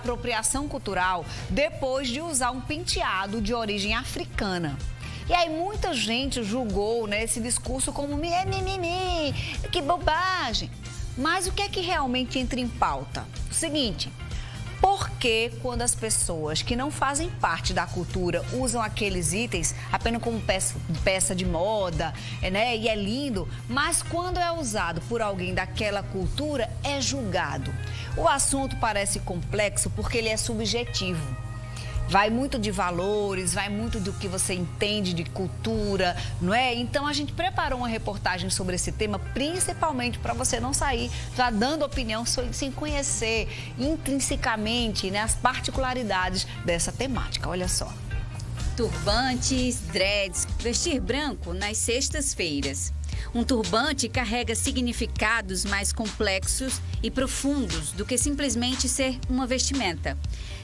apropriação cultural depois de usar um penteado de origem africana. E aí muita gente julgou, né, esse discurso como mimimi, que bobagem. Mas o que é que realmente entra em pauta? O seguinte, por que quando as pessoas que não fazem parte da cultura usam aqueles itens apenas como peça de moda, né, e é lindo, mas quando é usado por alguém daquela cultura é julgado? O assunto parece complexo porque ele é subjetivo. Vai muito de valores, vai muito do que você entende de cultura, não é? Então, a gente preparou uma reportagem sobre esse tema, principalmente para você não sair já dando opinião sem conhecer intrinsecamente, né, as particularidades dessa temática. Olha só. Turbantes, dreads, vestir branco nas sextas-feiras. Um turbante carrega significados mais complexos e profundos do que simplesmente ser uma vestimenta.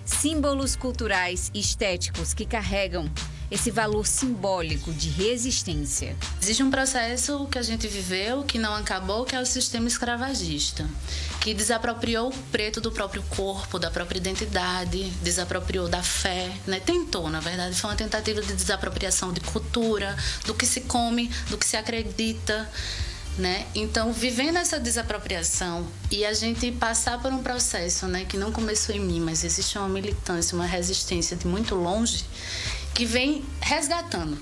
Símbolos culturais e estéticos que carregam esse valor simbólico de resistência. Existe um processo que a gente viveu, que não acabou, que é o sistema escravagista, que desapropriou o preto do próprio corpo, da própria identidade, desapropriou da fé, né? Tentou, na verdade, foi uma tentativa de desapropriação de cultura, do que se come, do que se acredita, né? Então, vivendo essa desapropriação e a gente passar por um processo, né, que não começou em mim, mas existe uma militância, uma resistência de muito longe, que vem resgatando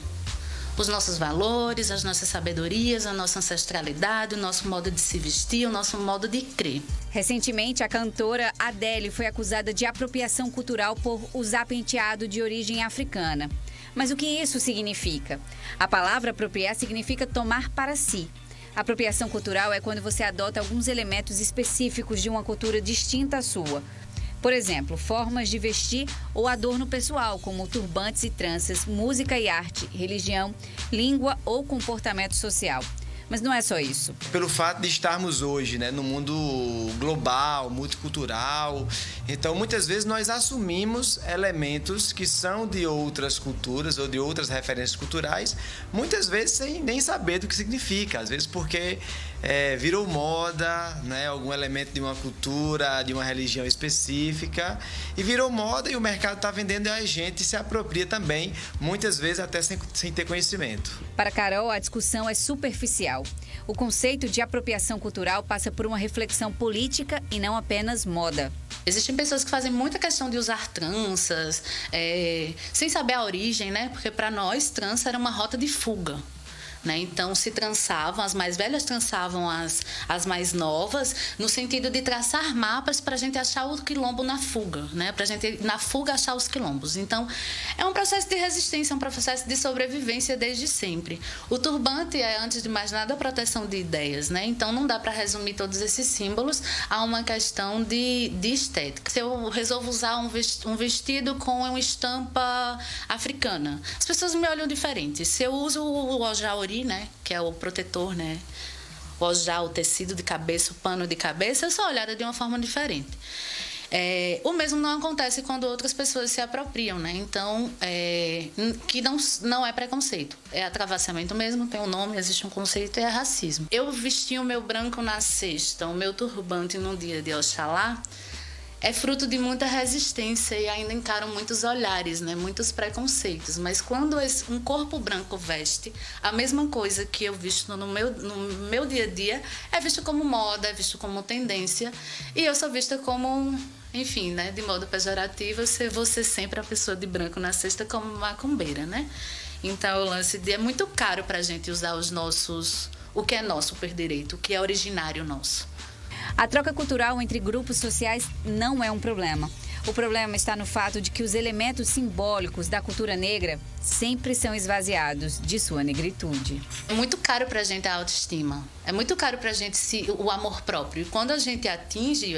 os nossos valores, as nossas sabedorias, a nossa ancestralidade, o nosso modo de se vestir, o nosso modo de crer. Recentemente, a cantora Adele foi acusada de apropriação cultural por usar penteado de origem africana. Mas o que isso significa? A palavra apropriar significa tomar para si. Apropriação cultural é quando você adota alguns elementos específicos de uma cultura distinta à sua. Por exemplo, formas de vestir ou adorno pessoal, como turbantes e tranças, música e arte, religião, língua ou comportamento social. Mas não é só isso. Pelo fato de estarmos hoje, né, no mundo global, multicultural, então muitas vezes nós assumimos elementos que são de outras culturas ou de outras referências culturais, muitas vezes sem nem saber do que significa, às vezes porque virou moda, né, algum elemento de uma cultura, de uma religião específica, e virou moda e o mercado está vendendo e a gente se apropria também, muitas vezes até sem ter conhecimento. Para Carol, a discussão é superficial. O conceito de apropriação cultural passa por uma reflexão política e não apenas moda. Existem pessoas que fazem muita questão de usar tranças, sem saber a origem, né? Porque para nós, trança era uma rota de fuga. Né? Então, se trançavam, as mais velhas trançavam as mais novas, no sentido de traçar mapas para a gente achar o quilombo na fuga, né? Para a gente, na fuga, achar os quilombos. Então, é um processo de resistência, é um processo de sobrevivência desde sempre. O turbante é, antes de mais nada, a proteção de ideias, né? Então, não dá para resumir todos esses símbolos a uma questão de estética. Se eu resolvo usar um vestido com uma estampa africana, as pessoas me olham diferente. Se eu uso o ojá, né, que é o protetor, né, o ojá, o tecido de cabeça, o pano de cabeça, eu sou olhada de uma forma diferente. O mesmo não acontece quando outras pessoas se apropriam, né? Então, que não é preconceito, é atravessamento mesmo, tem um nome, existe um conceito, é racismo. Eu vesti o meu branco na sexta, o meu turbante no dia de Oxalá, é fruto de muita resistência e ainda encaram muitos olhares, né? Muitos preconceitos. Mas quando um corpo branco veste a mesma coisa que eu visto no meu dia a dia, é visto como moda, é visto como tendência. E eu sou vista como, enfim, né? De modo pejorativo, você sempre a pessoa de branco na cesta como macumbeira, né? Então, o lance de é muito caro para a gente usar o que é nosso por direito, o que é originário nosso. A troca cultural entre grupos sociais não é um problema. O problema está no fato de que os elementos simbólicos da cultura negra sempre são esvaziados de sua negritude. É muito caro pra gente a autoestima. É muito caro pra gente o amor próprio. E quando a gente atinge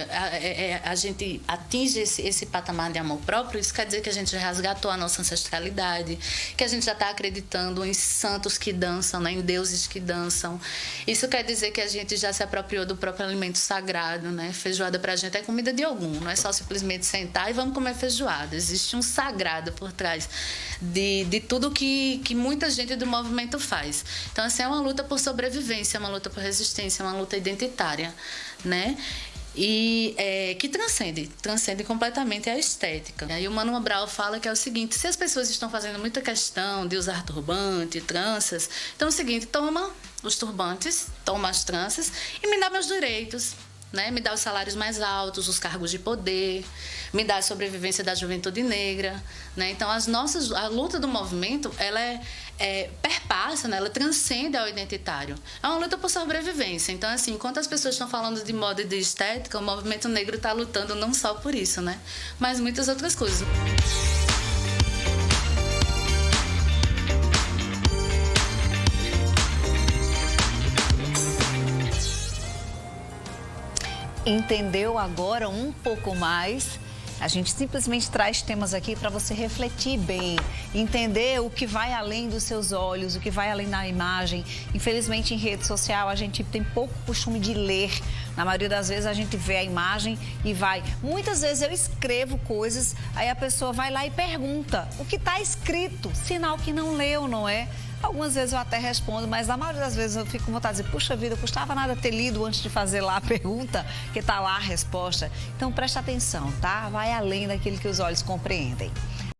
esse patamar de amor próprio, isso quer dizer que a gente já resgatou a nossa ancestralidade, que a gente já está acreditando em santos que dançam, né, em deuses que dançam. Isso quer dizer que a gente já se apropriou do próprio alimento sagrado, né? Feijoada pra gente é comida de algum, não é só simplesmente sentar e vamos comer feijoada. Existe um sagrado por trás de tudo que muita gente do movimento faz. Então, assim, é uma luta por sobrevivência, é uma luta por resistência, é uma luta identitária, né? e que transcende completamente a estética. E aí o Mano Brown fala que é o seguinte: se as pessoas estão fazendo muita questão de usar turbante, tranças, então é o seguinte, toma os turbantes, toma as tranças e me dá meus direitos. Né? Me dá os salários mais altos, os cargos de poder, me dá a sobrevivência da juventude negra. Né? Então, a luta do movimento, ela perpassa, né? Ela transcende ao identitário. É uma luta por sobrevivência. Então, assim, enquanto as pessoas estão falando de moda e de estética, o movimento negro está lutando não só por isso, né? Mas muitas outras coisas. Entendeu agora um pouco mais? A gente simplesmente traz temas aqui para você refletir bem, entender o que vai além dos seus olhos, o que vai além da imagem. Infelizmente, em rede social, a gente tem pouco costume de ler. Na maioria das vezes, a gente vê a imagem e vai. Muitas vezes eu escrevo coisas, aí a pessoa vai lá e pergunta o que está escrito, sinal que não leu, não é? Algumas vezes eu até respondo, mas na maioria das vezes eu fico com vontade de dizer, puxa vida, custava nada ter lido antes de fazer lá a pergunta, que está lá a resposta. Então preste atenção, tá? Vai além daquilo que os olhos compreendem.